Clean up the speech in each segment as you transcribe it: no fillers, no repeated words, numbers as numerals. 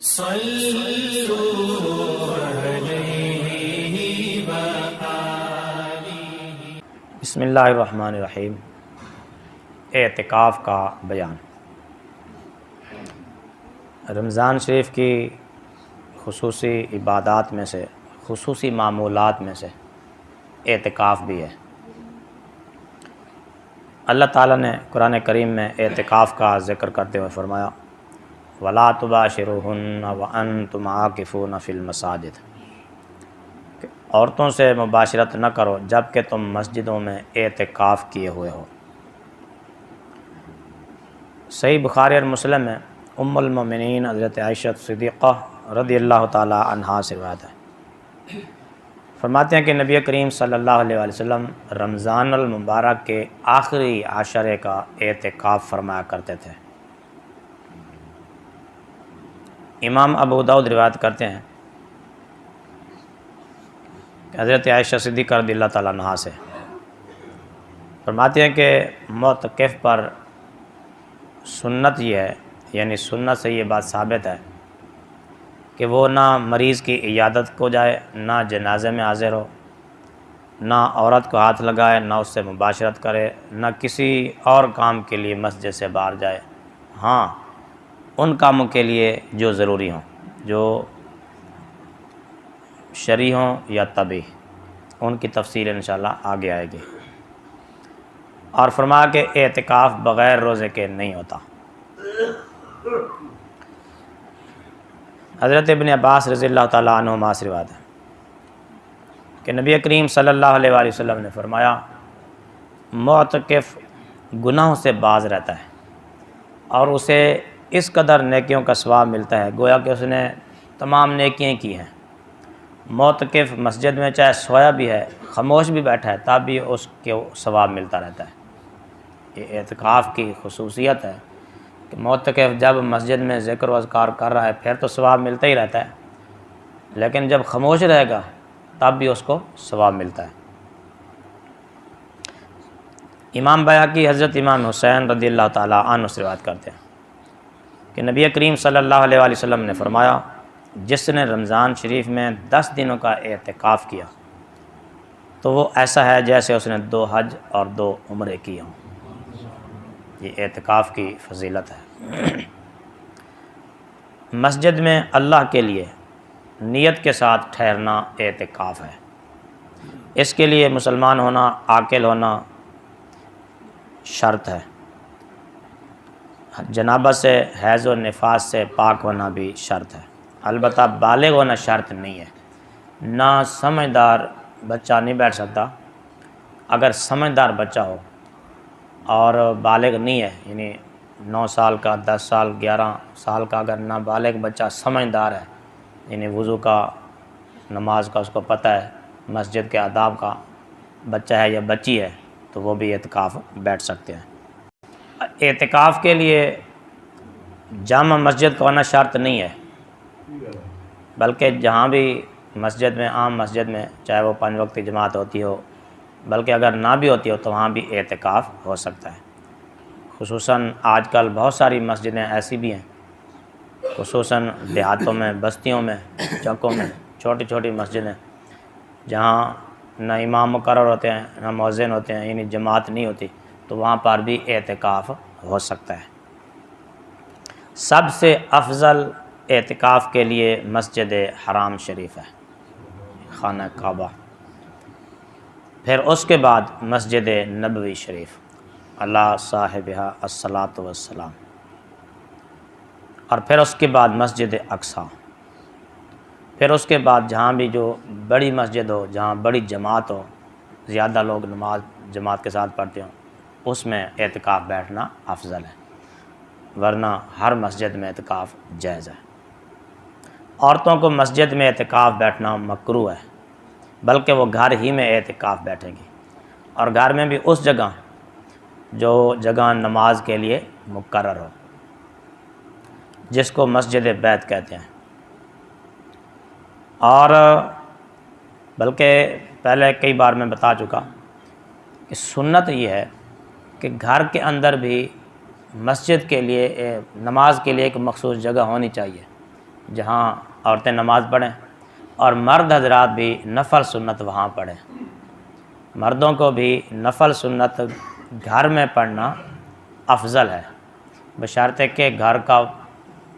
بسم اللہ الرحمن الرحیم۔ اعتکاف کا بیان۔ رمضان شریف کی خصوصی عبادات میں سے، خصوصی معمولات میں سے اعتکاف بھی ہے۔ اللہ تعالیٰ نے قرآن کریم میں اعتکاف کا ذکر کرتے ہوئے فرمایا وَلَا تُبَاشِرُوهُنَّ وَأَنْتُمْ عَاكِفُونَ فِي الْمَسَاجِدِ، کہ عورتوں سے مباشرت نہ کرو جب کہ تم مسجدوں میں اعتکاف کیے ہوئے ہو۔ صحیح بخاری اور مسلم میں ام المومنین حضرت عائشہ صدیقہ رضی اللہ تعالی عنہا سے روایت ہے، فرماتے ہیں کہ نبی کریم صلی اللہ علیہ وسلم رمضان المبارک کے آخری عشرے کا اعتکاف فرمایا کرتے تھے۔ امام ابو داؤد روایت کرتے ہیں کہ حضرت عائشہ صدیقہ رضی اللہ تعالیٰ عنہا سے فرماتے ہیں کہ معتکف پر سنت یہ ہے، یعنی سنت سے یہ بات ثابت ہے کہ وہ نہ مریض کی عیادت کو جائے، نہ جنازے میں حاضر ہو، نہ عورت کو ہاتھ لگائے، نہ اس سے مباشرت کرے، نہ کسی اور کام کے لیے مسجد سے باہر جائے۔ ہاں، ان کاموں کے لیے جو ضروری ہوں، جو شرعی ہوں یا طبعی، ان کی تفصیل انشاءاللہ آگے آئے گی۔ اور فرمایا کہ اعتکاف بغیر روزے کے نہیں ہوتا۔ حضرت ابن عباس رضی اللہ تعالیٰ عنہما سے روایت ہے کہ نبی کریم صلی اللہ علیہ وآلہ وسلم نے فرمایا معتکف گناہوں سے باز رہتا ہے اور اسے اس قدر نیکیوں کا ثواب ملتا ہے گویا کہ اس نے تمام نیکیاں کی ہیں۔ معتکف مسجد میں چاہے سویا بھی ہے، خاموش بھی بیٹھا ہے، تب بھی اس کے ثواب ملتا رہتا ہے۔ یہ اعتکاف کی خصوصیت ہے کہ معتکف جب مسجد میں ذکر و اذکار کر رہا ہے پھر تو ثواب ملتا ہی رہتا ہے، لیکن جب خاموش رہے گا تب بھی اس کو ثواب ملتا ہے۔ امام بیہقی حضرت امام حسین رضی اللہ تعالیٰ عنہ سے روایت کرتے ہیں کہ نبی کریم صلی اللہ علیہ وآلہ وسلم نے فرمایا جس نے رمضان شریف میں 10 دنوں کا اعتکاف کیا تو وہ ایسا ہے جیسے اس نے 2 حج اور 2 عمرے کیے ہوں۔ یہ اعتکاف کی فضیلت ہے۔ مسجد میں اللہ کے لیے نیت کے ساتھ ٹھہرنا اعتکاف ہے۔ اس کے لیے مسلمان ہونا، عاقل ہونا شرط ہے۔ جنابت سے، حیض و نفاس سے پاک ہونا بھی شرط ہے، البتہ بالغ ہونا شرط نہیں ہے۔ نہ سمجھدار بچہ نہیں بیٹھ سکتا۔ اگر سمجھدار بچہ ہو اور بالغ نہیں ہے، یعنی 9 سال کا، 10 سال، 11 سال کا اگر نابالغ بچہ سمجھدار ہے، یعنی وضو کا، نماز کا اس کو پتہ ہے، مسجد کے آداب کا بچہ ہے یا بچی ہے، تو وہ بھی اعتکاف بیٹھ سکتے ہیں۔ اعتکاف کے لیے جامع مسجد کا ہونا شرط نہیں ہے، بلکہ جہاں بھی مسجد میں، عام مسجد میں، چاہے وہ 5 وقتی جماعت ہوتی ہو، بلکہ اگر نہ بھی ہوتی ہو تو وہاں بھی اعتکاف ہو سکتا ہے۔ خصوصاً آج کل بہت ساری مسجدیں ایسی بھی ہیں، خصوصاً دیہاتوں میں، بستیوں میں، چوکوں میں، چھوٹی چھوٹی مسجدیں جہاں نہ امام مقرر ہوتے ہیں، نہ مؤذن ہوتے ہیں، یعنی جماعت نہیں ہوتی، تو وہاں پر بھی اعتکاف ہو سکتا ہے۔ سب سے افضل اعتکاف کے لیے مسجد حرام شریف ہے، خانہ کعبہ، پھر اس کے بعد مسجد نبوی شریف اللہ صاحبہ الصلاۃ والسلام، اور پھر اس کے بعد مسجد اقصیٰ، پھر اس کے بعد جہاں بھی جو بڑی مسجد ہو، جہاں بڑی جماعت ہو، زیادہ لوگ نماز جماعت کے ساتھ پڑھتے ہوں، اس میں اعتکاف بیٹھنا افضل ہے، ورنہ ہر مسجد میں اعتکاف جائز ہے۔ عورتوں کو مسجد میں اعتکاف بیٹھنا مکروہ ہے، بلکہ وہ گھر ہی میں اعتکاف بیٹھیں گی، اور گھر میں بھی اس جگہ جو جگہ نماز کے لیے مقرر ہو، جس کو مسجد بیت کہتے ہیں۔ اور بلکہ پہلے کئی بار میں بتا چکا کہ سنت یہ ہے کہ گھر کے اندر بھی مسجد کے لیے، نماز کے لیے ایک مخصوص جگہ ہونی چاہیے، جہاں عورتیں نماز پڑھیں، اور مرد حضرات بھی نفل سنت وہاں پڑھیں۔ مردوں کو بھی نفل سنت گھر میں پڑھنا افضل ہے، بشرطے کہ گھر کا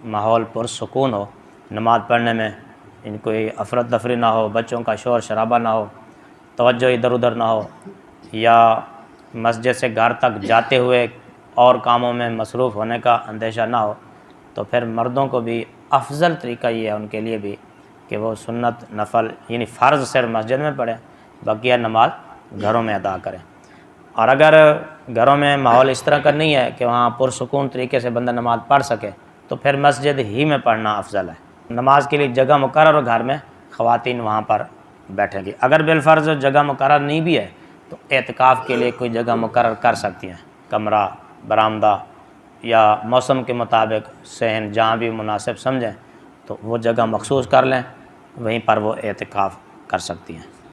ماحول پرسکون ہو، نماز پڑھنے میں ان کوئی افراتفری نہ ہو، بچوں کا شور شرابہ نہ ہو، توجہ ادھر ادھر نہ ہو، یا مسجد سے گھر تک جاتے ہوئے اور کاموں میں مصروف ہونے کا اندیشہ نہ ہو، تو پھر مردوں کو بھی افضل طریقہ یہ ہے ان کے لیے بھی کہ وہ سنت نفل یعنی فرض صرف مسجد میں پڑھیں، بقیہ نماز گھروں میں ادا کریں۔ اور اگر گھروں میں ماحول اس طرح کا نہیں ہے کہ وہاں پرسکون طریقے سے بندہ نماز پڑھ سکے، تو پھر مسجد ہی میں پڑھنا افضل ہے۔ نماز کے لیے جگہ مقرر ہو گھر میں، خواتین وہاں پر بیٹھیں گی۔ اگر بالفرض جگہ مقرر نہیں بھی ہے تو اعتکاف کے لیے کوئی جگہ مقرر کر سکتی ہیں، کمرہ، برآمدہ، یا موسم کے مطابق صحن جہاں بھی مناسب سمجھیں تو وہ جگہ مخصوص کر لیں، وہیں پر وہ اعتکاف کر سکتی ہیں۔